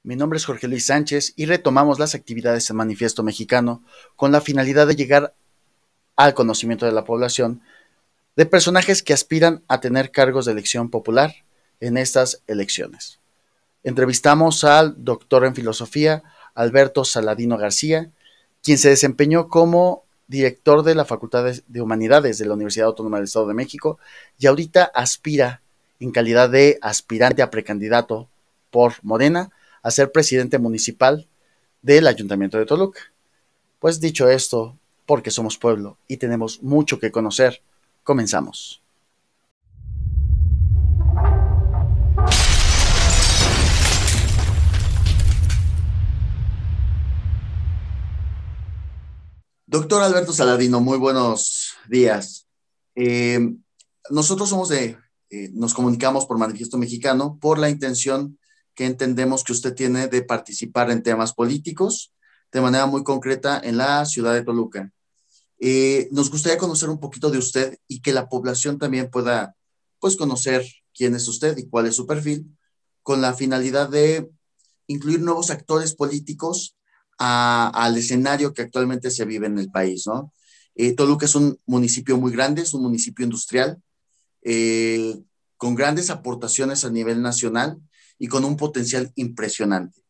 Mi nombre es Jorge Luis Sánchez y retomamos las actividades en Manifiesto Mexicano con la finalidad de llegar al conocimiento de la población de personajes que aspiran a tener cargos de elección popular en estas elecciones. Entrevistamos al doctor en filosofía Alberto Saladino García, quien se desempeñó como director de la Facultad de Humanidades de la Universidad Autónoma del Estado de México y ahorita aspira, en calidad de aspirante a precandidato por Morena, a ser presidente municipal del Ayuntamiento de Toluca. Pues dicho esto, porque somos pueblo y tenemos mucho que conocer, comenzamos. Doctor Alberto Saladino, muy buenos días. Eh, nosotros nos comunicamos por Manifiesto Mexicano por la intención que entendemos que usted tiene de participar en temas políticos de manera muy concreta en la ciudad de Toluca. Nos gustaría conocer un poquito de usted y que la población también pueda, pues, conocer quién es usted y cuál es su perfil, con la finalidad de incluir nuevos actores políticos al escenario que actualmente se vive en el país, ¿no? Toluca es un municipio muy grande, es un municipio industrial, eh, con grandes aportaciones a nivel nacional y con un potencial impresionante.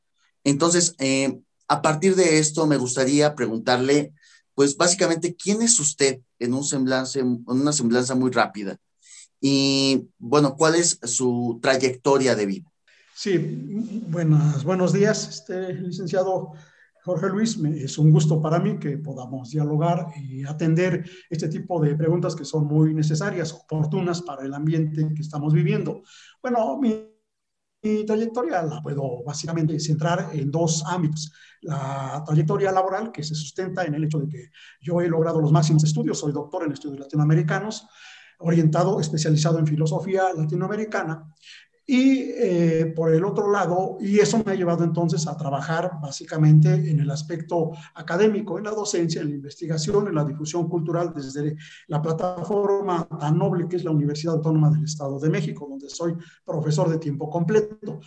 Entonces, a partir de esto, me gustaría preguntarle, pues básicamente, ¿quién es usted en una semblanza muy rápida? Y bueno, ¿cuál es su trayectoria de vida? Sí, buenos días, licenciado Jorge Luis. Es un gusto para mí que podamos dialogar y atender este tipo de preguntas que son muy necesarias, oportunas para el ambiente que estamos viviendo. Bueno, mi trayectoria la puedo básicamente centrar en dos ámbitos. La trayectoria laboral, que se sustenta en el hecho de que yo he logrado los máximos estudios, soy doctor en estudios latinoamericanos, orientado, especializado en filosofía latinoamericana. Y por el otro lado, y eso me ha llevado entonces a trabajar básicamente en el aspecto académico, en la docencia, en la investigación, en la difusión cultural desde la plataforma tan noble que es la Universidad Autónoma del Estado de México, donde soy profesor de tiempo completo.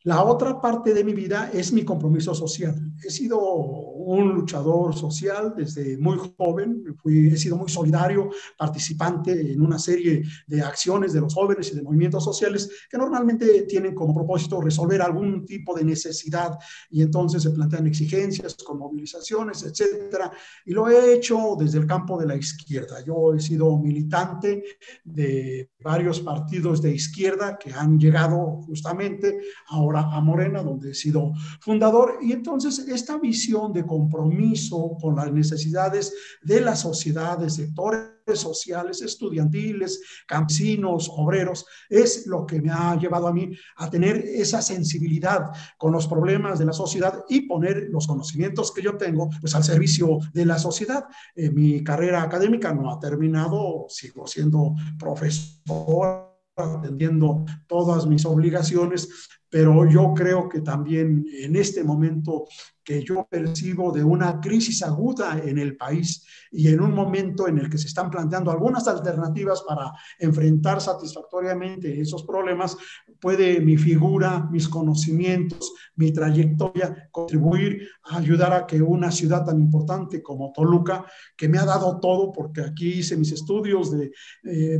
La otra parte de mi vida es mi compromiso social. He sido un luchador social desde muy joven, he sido muy solidario, participante en una serie de acciones de los jóvenes y de movimientos sociales que normalmente tienen como propósito resolver algún tipo de necesidad y entonces se plantean exigencias con movilizaciones, etcétera. Y lo he hecho desde el campo de la izquierda. Yo he sido militante de varios partidos de izquierda que han llegado justamente ahora a Morena, donde he sido fundador. Y entonces esta visión de compromiso con las necesidades de la sociedad, de sectores sociales, estudiantiles, campesinos, obreros, es lo que me ha llevado a mí a tener esa sensibilidad con los problemas de la sociedad y poner los conocimientos que yo tengo pues al servicio de la sociedad. Mi carrera académica no ha terminado, sigo siendo profesor, atendiendo todas mis obligaciones, pero yo creo que también en este momento que yo percibo de una crisis aguda en el país y en un momento en el que se están planteando algunas alternativas para enfrentar satisfactoriamente esos problemas, puede mi figura, mis conocimientos, mi trayectoria contribuir a ayudar a que una ciudad tan importante como Toluca, que me ha dado todo, porque aquí hice mis estudios de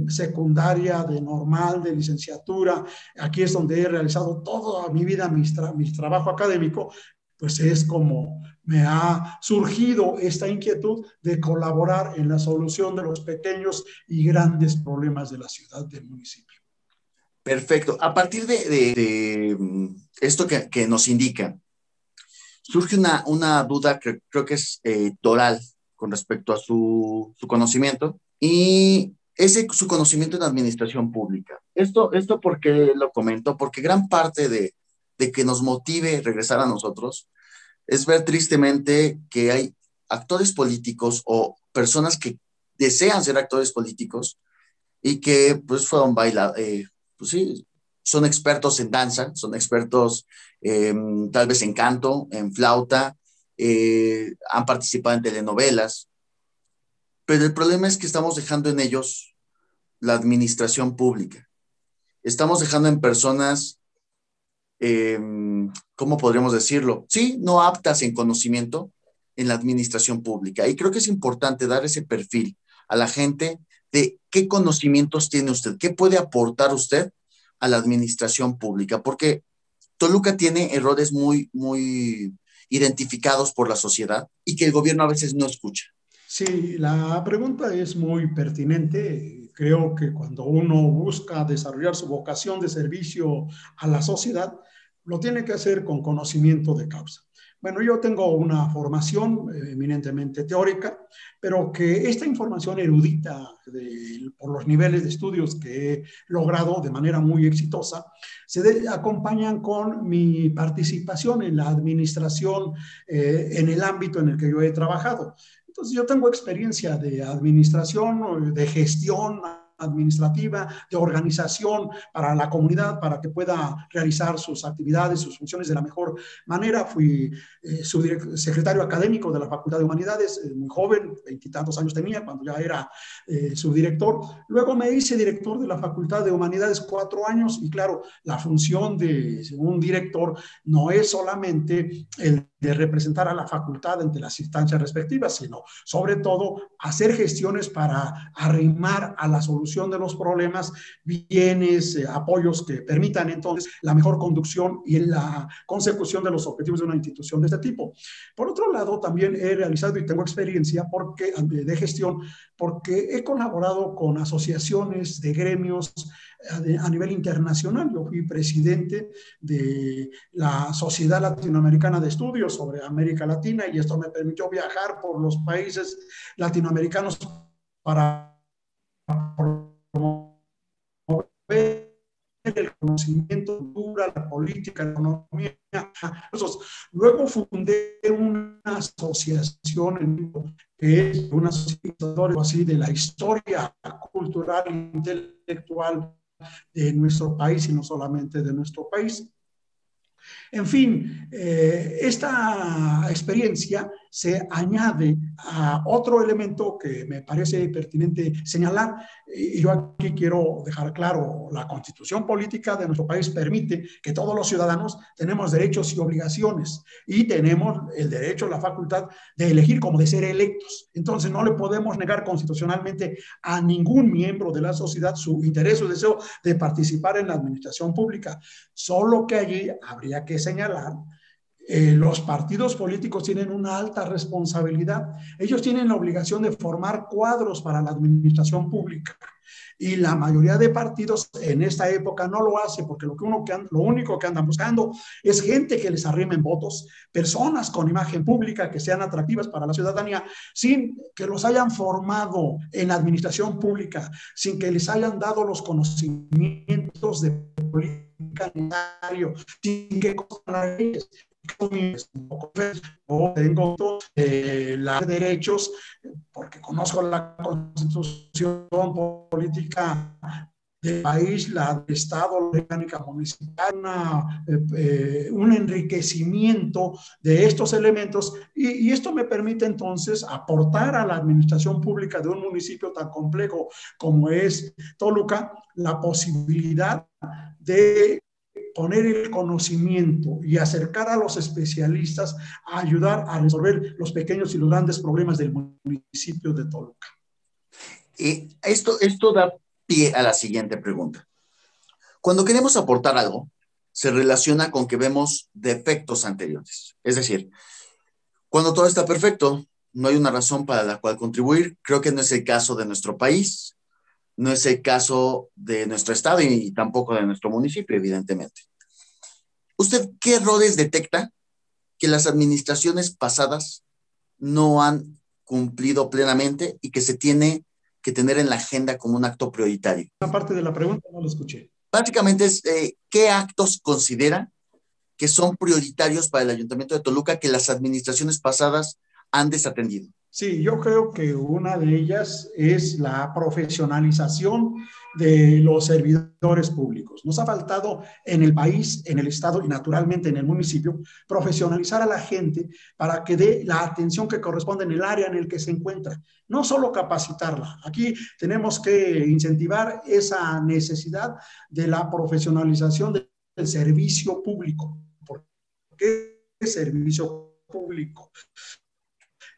secundaria, de normal, de licenciatura, aquí es donde he realizado toda mi vida, mi trabajo académico, pues es como me ha surgido esta inquietud de colaborar en la solución de los pequeños y grandes problemas de la ciudad, del municipio. Perfecto. A partir de esto que nos indica, surge una duda que creo que es toral con respecto a su conocimiento y su conocimiento en administración pública. Esto ¿por qué lo comento? Porque gran parte de que nos motive regresar a nosotros es ver tristemente que hay actores políticos o personas que desean ser actores políticos y que pues fueron pues sí, son expertos en danza, son expertos tal vez en canto, en flauta, han participado en telenovelas, pero el problema es que estamos dejando en ellos la administración pública. Estamos dejando en personas eh, ¿cómo podríamos decirlo? Sí, no aptas en conocimiento en la administración pública. Y creo que es importante dar ese perfil a la gente de qué conocimientos tiene usted, qué puede aportar usted a la administración pública, porque Toluca tiene errores muy identificados por la sociedad y que el gobierno a veces no escucha. Sí, la pregunta es muy pertinente. Creo que cuando uno busca desarrollar su vocación de servicio a la sociedad, lo tiene que hacer con conocimiento de causa. Bueno, yo tengo una formación eminentemente teórica, pero que esta información erudita por los niveles de estudios que he logrado de manera muy exitosa, acompañan con mi participación en la administración en el ámbito en el que yo he trabajado. Entonces, yo tengo experiencia de administración, de gestión administrativa, de organización para la comunidad, para que pueda realizar sus actividades, sus funciones de la mejor manera. Fui secretario académico de la Facultad de Humanidades, muy joven, 20 años tenía cuando ya era subdirector. Luego me hice director de la Facultad de Humanidades 4 años y claro, la función de un director no es solamente el de representar a la facultad ante las instancias respectivas, sino sobre todo hacer gestiones para arrimar a la solución de los problemas bienes, apoyos que permitan entonces la mejor conducción y la consecución de los objetivos de una institución de este tipo. Por otro lado, también he realizado y tengo experiencia de gestión porque he colaborado con asociaciones de gremios a nivel internacional. Yo fui presidente de la Sociedad Latinoamericana de Estudios sobre América Latina y esto me permitió viajar por los países latinoamericanos para promover el conocimiento, cultura, la política, la economía. Luego fundé una asociación que es una asociación así de la historia cultural e intelectual de nuestro país y no solamente de nuestro país. En fin, esta experiencia se añade a otro elemento que me parece pertinente señalar, y yo aquí quiero dejar claro, la Constitución política de nuestro país permite que todos los ciudadanos tenemos derechos y obligaciones, y tenemos el derecho, la facultad de elegir como de ser electos. Entonces no le podemos negar constitucionalmente a ningún miembro de la sociedad su interés o deseo de participar en la administración pública, solo que allí habría que señalar, los partidos políticos tienen una alta responsabilidad. Ellos tienen la obligación de formar cuadros para la administración pública. Y la mayoría de partidos en esta época no lo hace porque lo único que andan buscando es gente que les arrimen votos, personas con imagen pública que sean atractivas para la ciudadanía, sin que los hayan formado en la administración pública, sin que les hayan dado los conocimientos de política necesario, sin que conozcan las leyes. Yo tengo los derechos porque conozco la constitución política del país, la del Estado, la orgánica municipal, un enriquecimiento de estos elementos y esto me permite entonces aportar a la administración pública de un municipio tan complejo como es Toluca la posibilidad de poner el conocimiento y acercar a los especialistas a ayudar a resolver los pequeños y los grandes problemas del municipio de Toluca. Esto da pie a la siguiente pregunta. Cuando queremos aportar algo, se relaciona con que vemos defectos anteriores. Es decir, cuando todo está perfecto, no hay una razón para la cual contribuir. Creo que no es el caso de nuestro país, no es el caso de nuestro estado y tampoco de nuestro municipio, evidentemente. ¿Usted qué errores detecta que las administraciones pasadas no han cumplido plenamente y que se tiene que tener en la agenda como un acto prioritario? Una parte de la pregunta no lo escuché. Básicamente es, ¿qué actos considera que son prioritarios para el Ayuntamiento de Toluca que las administraciones pasadas han desatendido? Sí, yo creo que una de ellas es la profesionalización de los servidores públicos. Nos ha faltado en el país, en el estado y naturalmente en el municipio, profesionalizar a la gente para que dé la atención que corresponde en el área en el que se encuentra. No solo capacitarla. Aquí tenemos que incentivar esa necesidad de la profesionalización del servicio público. ¿Qué es servicio público?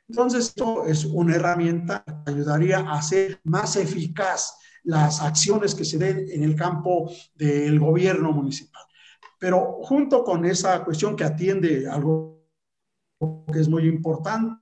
Entonces, esto es una herramienta que ayudaría a hacer más eficaz las acciones que se den en el campo del gobierno municipal. Pero junto con esa cuestión que atiende algo que es muy importante,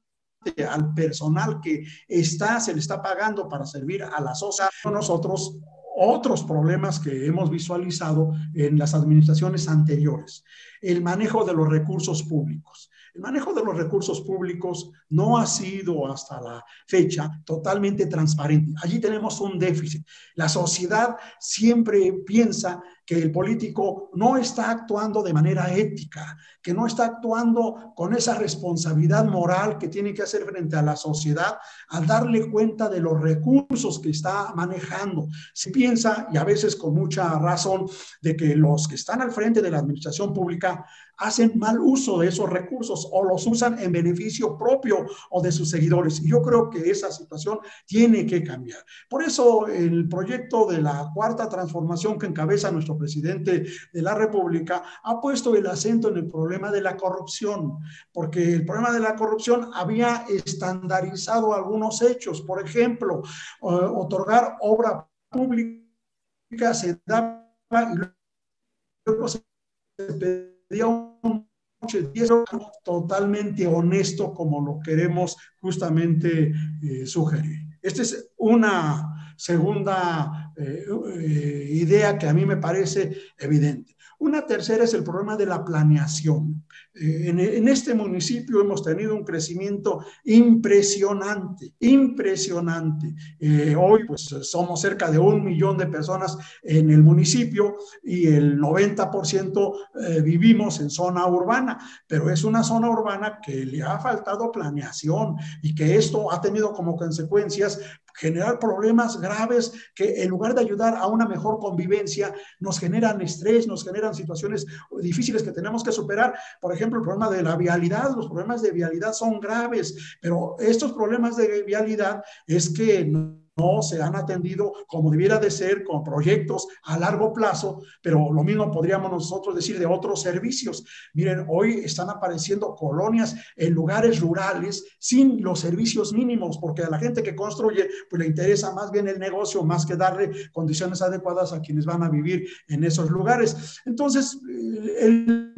al personal que se le está pagando para servir a la sociedad, nosotros otros problemas que hemos visualizado en las administraciones anteriores. El manejo de los recursos públicos. El manejo de los recursos públicos no ha sido hasta la fecha totalmente transparente. Allí tenemos un déficit. La sociedad siempre piensa que el político no está actuando de manera ética, que no está actuando con esa responsabilidad moral que tiene que hacer frente a la sociedad al darle cuenta de los recursos que está manejando. Se piensa, y a veces con mucha razón, de que los que están al frente de la administración pública hacen mal uso de esos recursos o los usan en beneficio propio o de sus seguidores. Y yo creo que esa situación tiene que cambiar. Por eso el proyecto de la cuarta transformación que encabeza nuestro presidente de la República ha puesto el acento en el problema de la corrupción, porque el problema de la corrupción había estandarizado algunos hechos. Por ejemplo, otorgar obra pública se daba y luego se pedía un totalmente honesto como lo queremos justamente sugerir. Esta es una segunda idea que a mí me parece evidente. Una tercera es el problema de la planeación. En este municipio hemos tenido un crecimiento impresionante, impresionante. Hoy pues somos cerca de 1 millón de personas en el municipio y el 90% vivimos en zona urbana, pero es una zona urbana que le ha faltado planeación y que esto ha tenido como consecuencias generar problemas graves que en lugar de ayudar a una mejor convivencia, nos generan estrés, nos generan situaciones difíciles que tenemos que superar. Por ejemplo, el problema de la vialidad, los problemas de vialidad son graves, pero estos problemas de vialidad es que no se han atendido como debiera de ser, con proyectos a largo plazo, pero lo mismo podríamos nosotros decir de otros servicios. Miren, hoy están apareciendo colonias en lugares rurales sin los servicios mínimos, porque a la gente que construye, pues le interesa más bien el negocio, más que darle condiciones adecuadas a quienes van a vivir en esos lugares. Entonces, el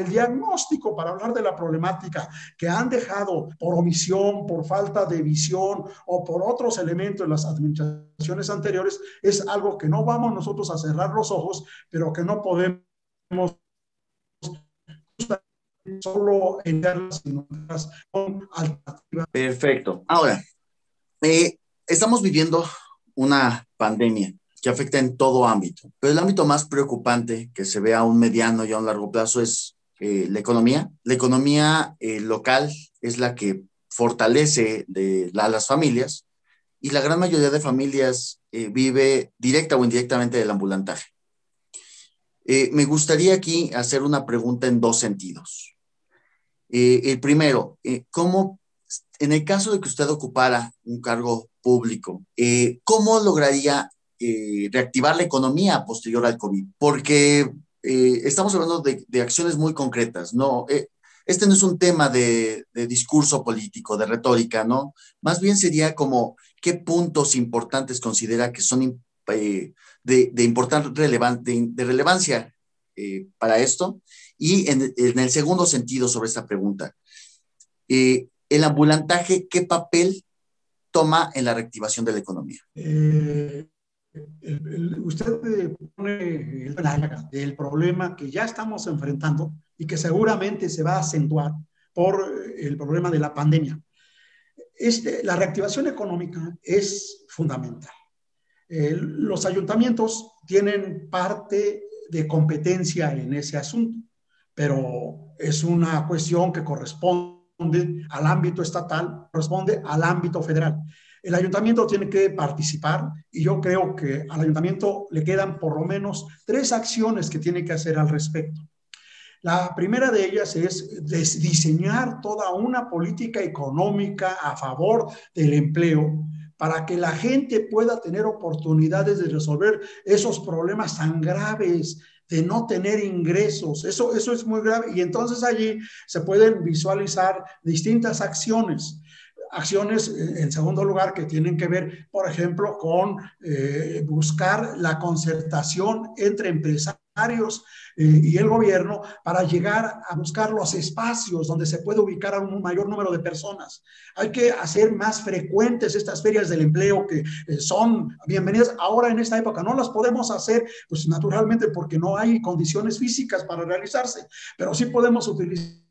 diagnóstico para hablar de la problemática que han dejado por omisión, por falta de visión o por otros elementos en las administraciones anteriores es algo que no vamos nosotros a cerrar los ojos, pero que no podemos solo enviarlas, sino con alternativas. Perfecto. Ahora, estamos viviendo una pandemia que afecta en todo ámbito, pero el ámbito más preocupante que se ve a un mediano y a un largo plazo es la economía. La economía local es la que fortalece las familias y la gran mayoría de familias vive directa o indirectamente del ambulantaje. Me gustaría aquí hacer una pregunta en dos sentidos. El primero, ¿cómo, en el caso de que usted ocupara un cargo público, cómo lograría reactivar la economía posterior al COVID? Porque estamos hablando de acciones muy concretas, ¿no? Este no es un tema de discurso político, de retórica, ¿no? Más bien sería como, ¿qué puntos importantes considera que son de relevancia para esto? Y en el segundo sentido sobre esta pregunta, el ambulantaje, ¿qué papel toma en la reactivación de la economía? Usted pone el problema que ya estamos enfrentando y que seguramente se va a acentuar por el problema de la pandemia. La reactivación económica es fundamental. Los ayuntamientos tienen parte de competencia en ese asunto, pero es una cuestión que corresponde al ámbito estatal, corresponde al ámbito federal. El ayuntamiento tiene que participar y yo creo que al ayuntamiento le quedan por lo menos 3 acciones que tiene que hacer al respecto. La primera de ellas es diseñar toda una política económica a favor del empleo para que la gente pueda tener oportunidades de resolver esos problemas tan graves de no tener ingresos. Eso es muy grave. Y entonces allí se pueden visualizar distintas acciones. Acciones, en segundo lugar, que tienen que ver, por ejemplo, con buscar la concertación entre empresarios y el gobierno para llegar a buscar los espacios donde se puede ubicar a un mayor número de personas. Hay que hacer más frecuentes estas ferias del empleo que son bienvenidas. Ahora en esta época no las podemos hacer, pues naturalmente porque no hay condiciones físicas para realizarse, pero sí podemos utilizar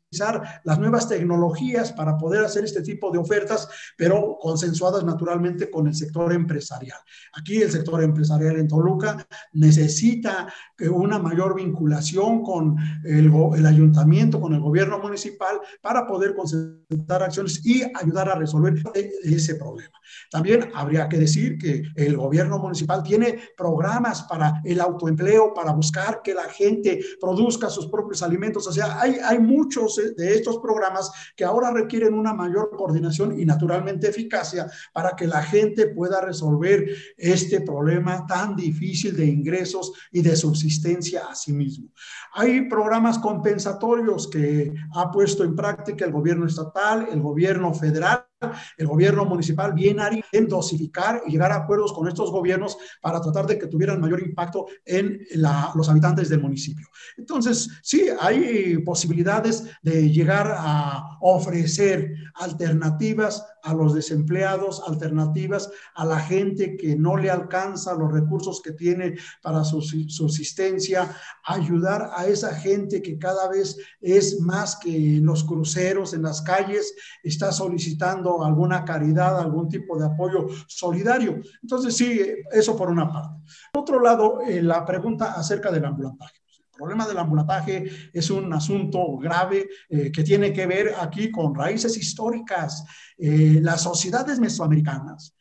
las nuevas tecnologías para poder hacer este tipo de ofertas, pero consensuadas naturalmente con el sector empresarial. Aquí el sector empresarial en Toluca necesita una mayor vinculación con el ayuntamiento, con el gobierno municipal, para poder concentrar acciones y ayudar a resolver ese problema. También habría que decir que el gobierno municipal tiene programas para el autoempleo, para buscar que la gente produzca sus propios alimentos. O sea, hay muchos de estos programas que ahora requieren una mayor coordinación y naturalmente eficacia para que la gente pueda resolver este problema tan difícil de ingresos y de subsistencia a sí mismo. Hay programas compensatorios que ha puesto en práctica el gobierno estatal, el gobierno federal, el gobierno municipal, bien haría en dosificar y llegar a acuerdos con estos gobiernos para tratar de que tuvieran mayor impacto en los habitantes del municipio. Entonces, sí, hay posibilidades de llegar a ofrecer alternativas a los desempleados, alternativas a la gente que no le alcanza los recursos que tiene para su subsistencia, ayudar a esa gente que cada vez es más que en los cruceros, en las calles, está solicitando alguna caridad, algún tipo de apoyo solidario. Entonces, sí, eso por una parte. Por otro lado, la pregunta acerca del ambulantaje. El problema del ambulataje es un asunto grave que tiene que ver aquí con raíces históricas. Las sociedades mesoamericanas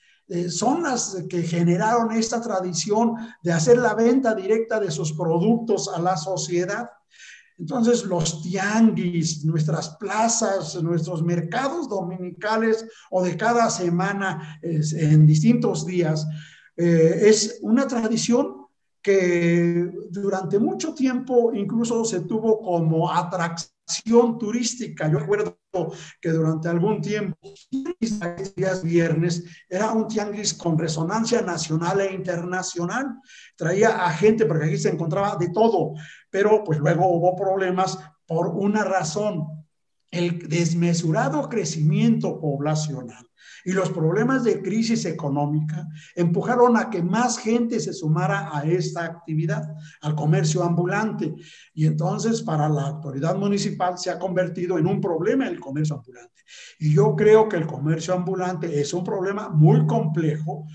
son las que generaron esta tradición de hacer la venta directa de sus productos a la sociedad. Entonces, los tianguis, nuestras plazas, nuestros mercados dominicales o de cada semana en distintos días, es una tradición que durante mucho tiempo incluso se tuvo como atracción turística. Yo recuerdo que durante algún tiempo, días viernes, era un tianguis con resonancia nacional e internacional. Traía a gente, porque aquí se encontraba de todo, pero pues luego hubo problemas por una razón: el desmesurado crecimiento poblacional y los problemas de crisis económica empujaron a que más gente se sumara a esta actividad, al comercio ambulante. Y entonces para la autoridad municipal se ha convertido en un problema el comercio ambulante. Y yo creo que el comercio ambulante es un problema muy complejo,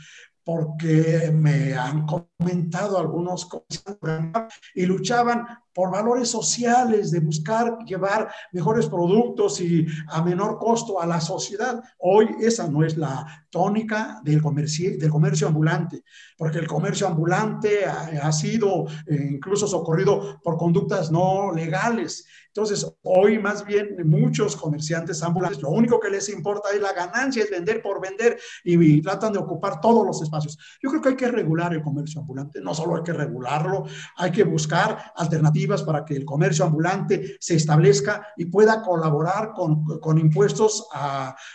porque me han comentado algunos comerciantes y luchaban por valores sociales, de buscar llevar mejores productos y a menor costo a la sociedad. Hoy esa no es la tónica del comercio ambulante, porque el comercio ambulante ha sido incluso socorrido por conductas no legales. Entonces, hoy más bien muchos comerciantes ambulantes, lo único que les importa es la ganancia, es vender por vender, y tratan de ocupar todos los espacios. Yo creo que hay que regular el comercio ambulante, no solo hay que regularlo, hay que buscar alternativas para que el comercio ambulante se establezca y pueda colaborar con impuestos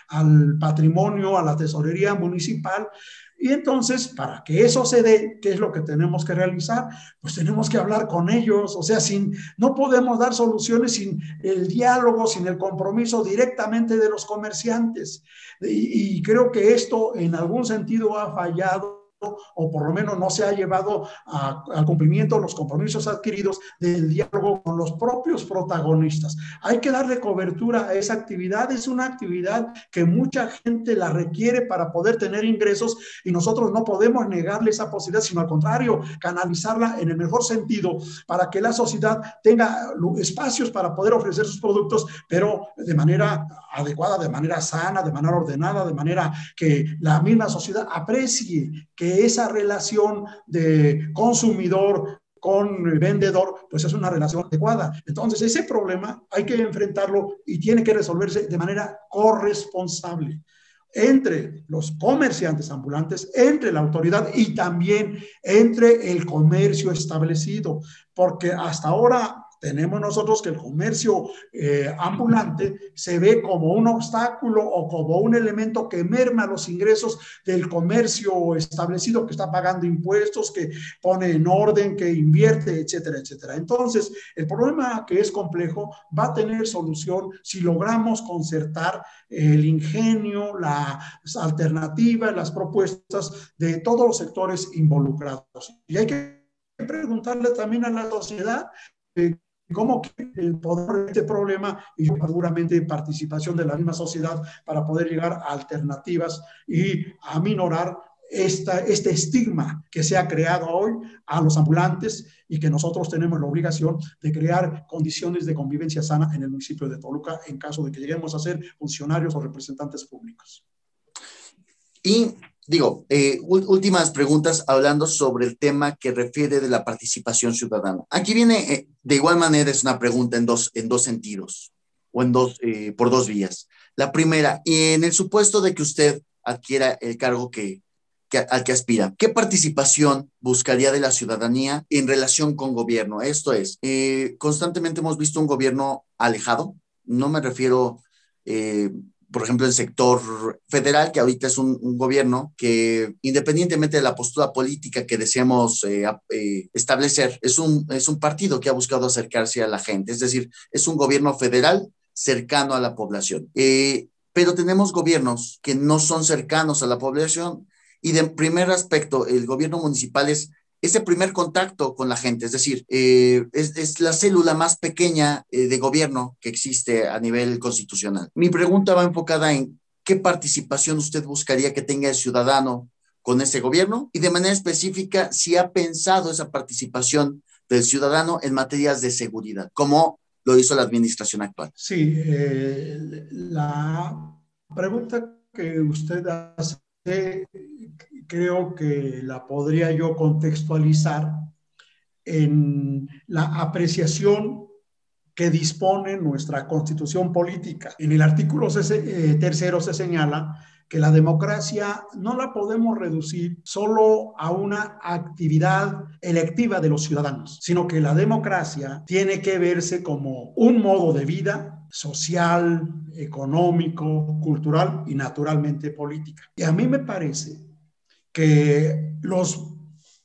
al patrimonio, a la tesorería municipal. Y entonces, para que eso se dé, ¿qué es lo que tenemos que realizar? Pues tenemos que hablar con ellos. O sea, no podemos dar soluciones sin el diálogo, sin el compromiso directamente de los comerciantes. Y creo que esto en algún sentido ha fallado, o por lo menos no se ha llevado al cumplimiento los compromisos adquiridos del diálogo con los propios protagonistas. Hay que darle cobertura a esa actividad. Es una actividad que mucha gente la requiere para poder tener ingresos, y nosotros no podemos negarle esa posibilidad, sino al contrario, canalizarla en el mejor sentido para que la sociedad tenga espacios para poder ofrecer sus productos, pero de manera adecuada, de manera sana, de manera ordenada, de manera que la misma sociedad aprecie que esa relación de consumidor con vendedor, pues es una relación adecuada. Entonces, ese problema hay que enfrentarlo y tiene que resolverse de manera corresponsable. entre los comerciantes ambulantes, entre la autoridad y también entre el comercio establecido, porque hasta ahora tenemos nosotros que el comercio ambulante se ve como un obstáculo o como un elemento que merma los ingresos del comercio establecido, que está pagando impuestos, que pone en orden, que invierte, etcétera, etcétera. Entonces, el problema, que es complejo, va a tener solución si logramos concertar el ingenio, las alternativas, las propuestas de todos los sectores involucrados. Y hay que preguntarle también a la sociedad cómo el poder de este problema y seguramente participación de la misma sociedad para poder llegar a alternativas y aminorar este estigma que se ha creado hoy a los ambulantes y que nosotros tenemos la obligación de crear condiciones de convivencia sana en el municipio de Toluca en caso de que lleguemos a ser funcionarios o representantes públicos. Y digo, últimas preguntas hablando sobre el tema que refiere de la participación ciudadana. Aquí viene, de igual manera, es una pregunta en dos sentidos o por dos vías. La primera, en el supuesto de que usted adquiera el cargo al que aspira, ¿qué participación buscaría de la ciudadanía en relación con gobierno? Esto es, constantemente hemos visto un gobierno alejado, no me refiero, por ejemplo, el sector federal, que ahorita es un gobierno que, independientemente de la postura política que deseamos establecer, es un partido que ha buscado acercarse a la gente, es decir, es un gobierno federal cercano a la población. Pero tenemos gobiernos que no son cercanos a la población. Y de primer aspecto, el gobierno municipal es ese primer contacto con la gente, es decir, es la célula más pequeña de gobierno que existe a nivel constitucional. Mi pregunta va enfocada en qué participación usted buscaría que tenga el ciudadano con ese gobierno y de manera específica si ha pensado esa participación del ciudadano en materias de seguridad, como lo hizo la administración actual. Sí, la pregunta que usted hace creo que la podría yo contextualizar en la apreciación que dispone nuestra Constitución política. En el artículo tercero se señala que la democracia no la podemos reducir solo a una actividad electiva de los ciudadanos, sino que la democracia tiene que verse como un modo de vida social, económico, cultural y naturalmente política. Y a mí me parece que los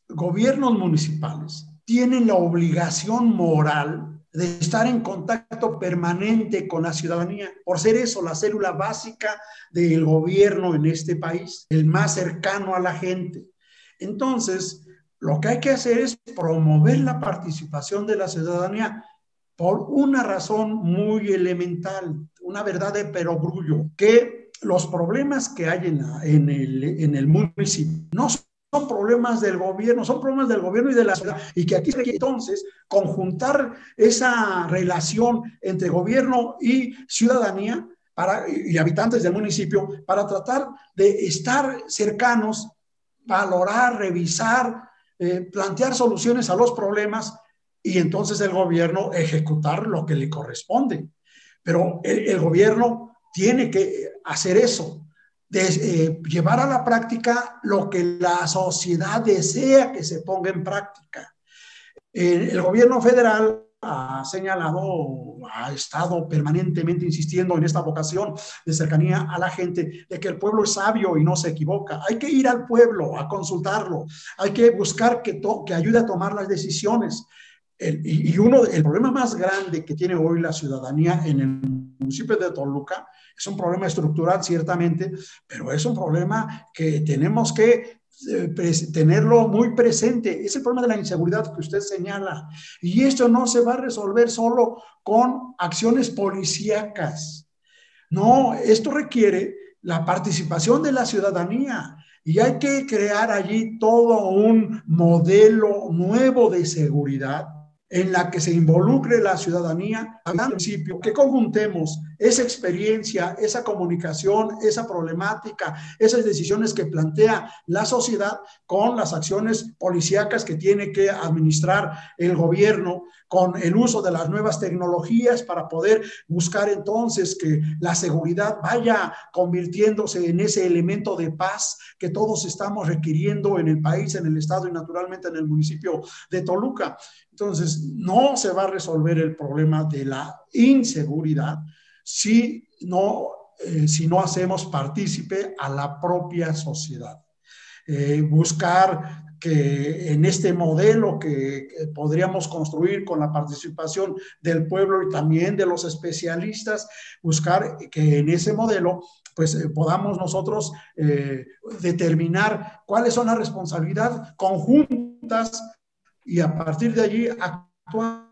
gobiernos municipales tienen la obligación moral de estar en contacto permanente con la ciudadanía, por ser eso la célula básica del gobierno en este país, el más cercano a la gente. Entonces, lo que hay que hacer es promover la participación de la ciudadanía por una razón muy elemental, una verdad de perogrullo, que los problemas que hay en el municipio no son problemas del gobierno, son problemas del gobierno y de la ciudad, y que aquí entonces conjuntar esa relación entre gobierno y ciudadanía y habitantes del municipio para tratar de estar cercanos, valorar, revisar, plantear soluciones a los problemas y entonces el gobierno ejecutar lo que le corresponde. Pero el gobierno tiene que hacer eso, de llevar a la práctica lo que la sociedad desea que se ponga en práctica. El gobierno federal ha señalado, ha estado permanentemente insistiendo en esta vocación de cercanía a la gente, de que el pueblo es sabio y no se equivoca. Hay que ir al pueblo a consultarlo, hay que buscar que ayude a tomar las decisiones. El problema más grande que tiene hoy la ciudadanía en el municipio de Toluca es un problema estructural, ciertamente, pero es un problema que tenemos que tenerlo muy presente. Es el problema de la inseguridad que usted señala. Y esto no se va a resolver solo con acciones policíacas. No, esto requiere la participación de la ciudadanía. Y hay que crear allí todo un modelo nuevo de seguridad en la que se involucre la ciudadanía al municipio, que conjuntemos esa experiencia, esa comunicación, esa problemática, esas decisiones que plantea la sociedad con las acciones policíacas que tiene que administrar el gobierno, con el uso de las nuevas tecnologías para poder buscar entonces que la seguridad vaya convirtiéndose en ese elemento de paz que todos estamos requiriendo en el país, en el estado y naturalmente en el municipio de Toluca. Entonces, no se va a resolver el problema de la inseguridad si no hacemos partícipe a la propia sociedad. Buscar que en este modelo que podríamos construir con la participación del pueblo y también de los especialistas, buscar que en ese modelo pues podamos nosotros determinar cuáles son las responsabilidades conjuntas y a partir de allí actuar.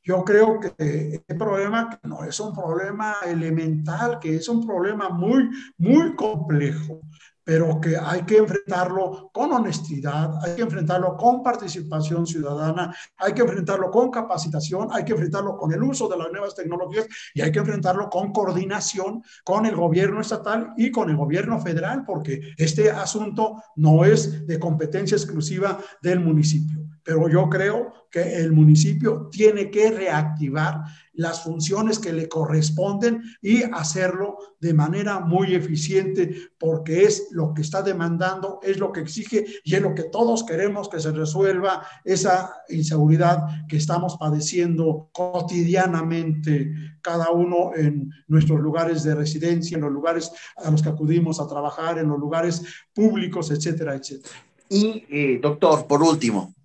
Yo creo que este problema no es un problema elemental, que es un problema muy, muy complejo, pero que hay que enfrentarlo con honestidad, hay que enfrentarlo con participación ciudadana, hay que enfrentarlo con capacitación, hay que enfrentarlo con el uso de las nuevas tecnologías y hay que enfrentarlo con coordinación con el gobierno estatal y con el gobierno federal, porque este asunto no es de competencia exclusiva del municipio. Pero yo creo que el municipio tiene que reactivar las funciones que le corresponden y hacerlo de manera muy eficiente, porque es lo que está demandando, es lo que exige y es lo que todos queremos que se resuelva esa inseguridad que estamos padeciendo cotidianamente cada uno en nuestros lugares de residencia, en los lugares a los que acudimos a trabajar, en los lugares públicos, etcétera, etcétera. Y, doctor, por último,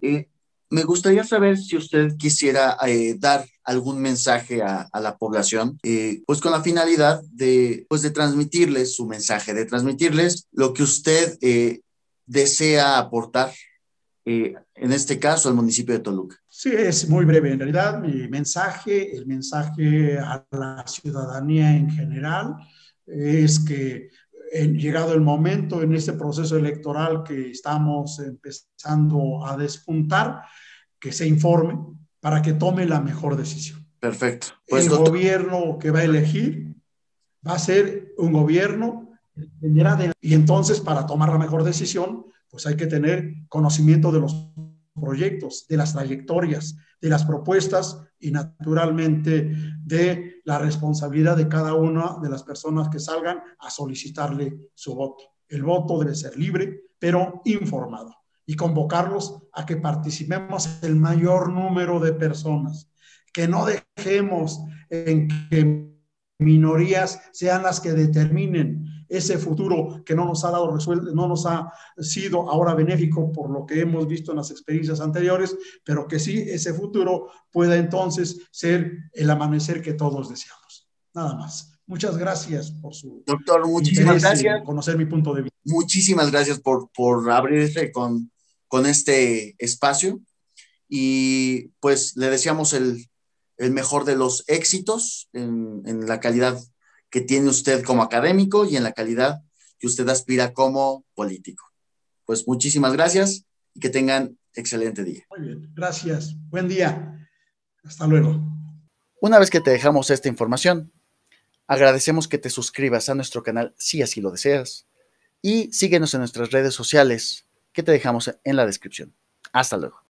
me gustaría saber si usted quisiera dar algún mensaje a la población, pues con la finalidad pues de transmitirles su mensaje, de transmitirles lo que usted desea aportar, en este caso, al municipio de Toluca. Sí, es muy breve. En realidad, el mensaje a la ciudadanía en general es que llegado el momento en este proceso electoral que estamos empezando a despuntar, que se informe para que tome la mejor decisión. Perfecto. Pues, El doctor, gobierno que va a elegir va a ser un gobierno y entonces para tomar la mejor decisión, pues hay que tener conocimiento de los proyectos, de las trayectorias, de las propuestas y naturalmente de la responsabilidad de cada una de las personas que salgan a solicitarle su voto. El voto debe ser libre, pero informado y convocarlos a que participemos el mayor número de personas, que no dejemos en que minorías sean las que determinen ese futuro que no nos ha dado resuelto, no nos ha sido ahora benéfico por lo que hemos visto en las experiencias anteriores, pero que sí ese futuro pueda entonces ser el amanecer que todos deseamos. Nada más. Muchas gracias por su doctor, muchísimas interés gracias. en conocer mi punto de vista. Muchísimas gracias por abrirse con este espacio y pues le deseamos el mejor de los éxitos en la calidad que tiene usted como académico y en la calidad que usted aspira como político. Pues muchísimas gracias y que tengan excelente día. Muy bien, gracias. Buen día. Hasta luego. Una vez que te dejamos esta información, agradecemos que te suscribas a nuestro canal si así lo deseas y síguenos en nuestras redes sociales que te dejamos en la descripción. Hasta luego.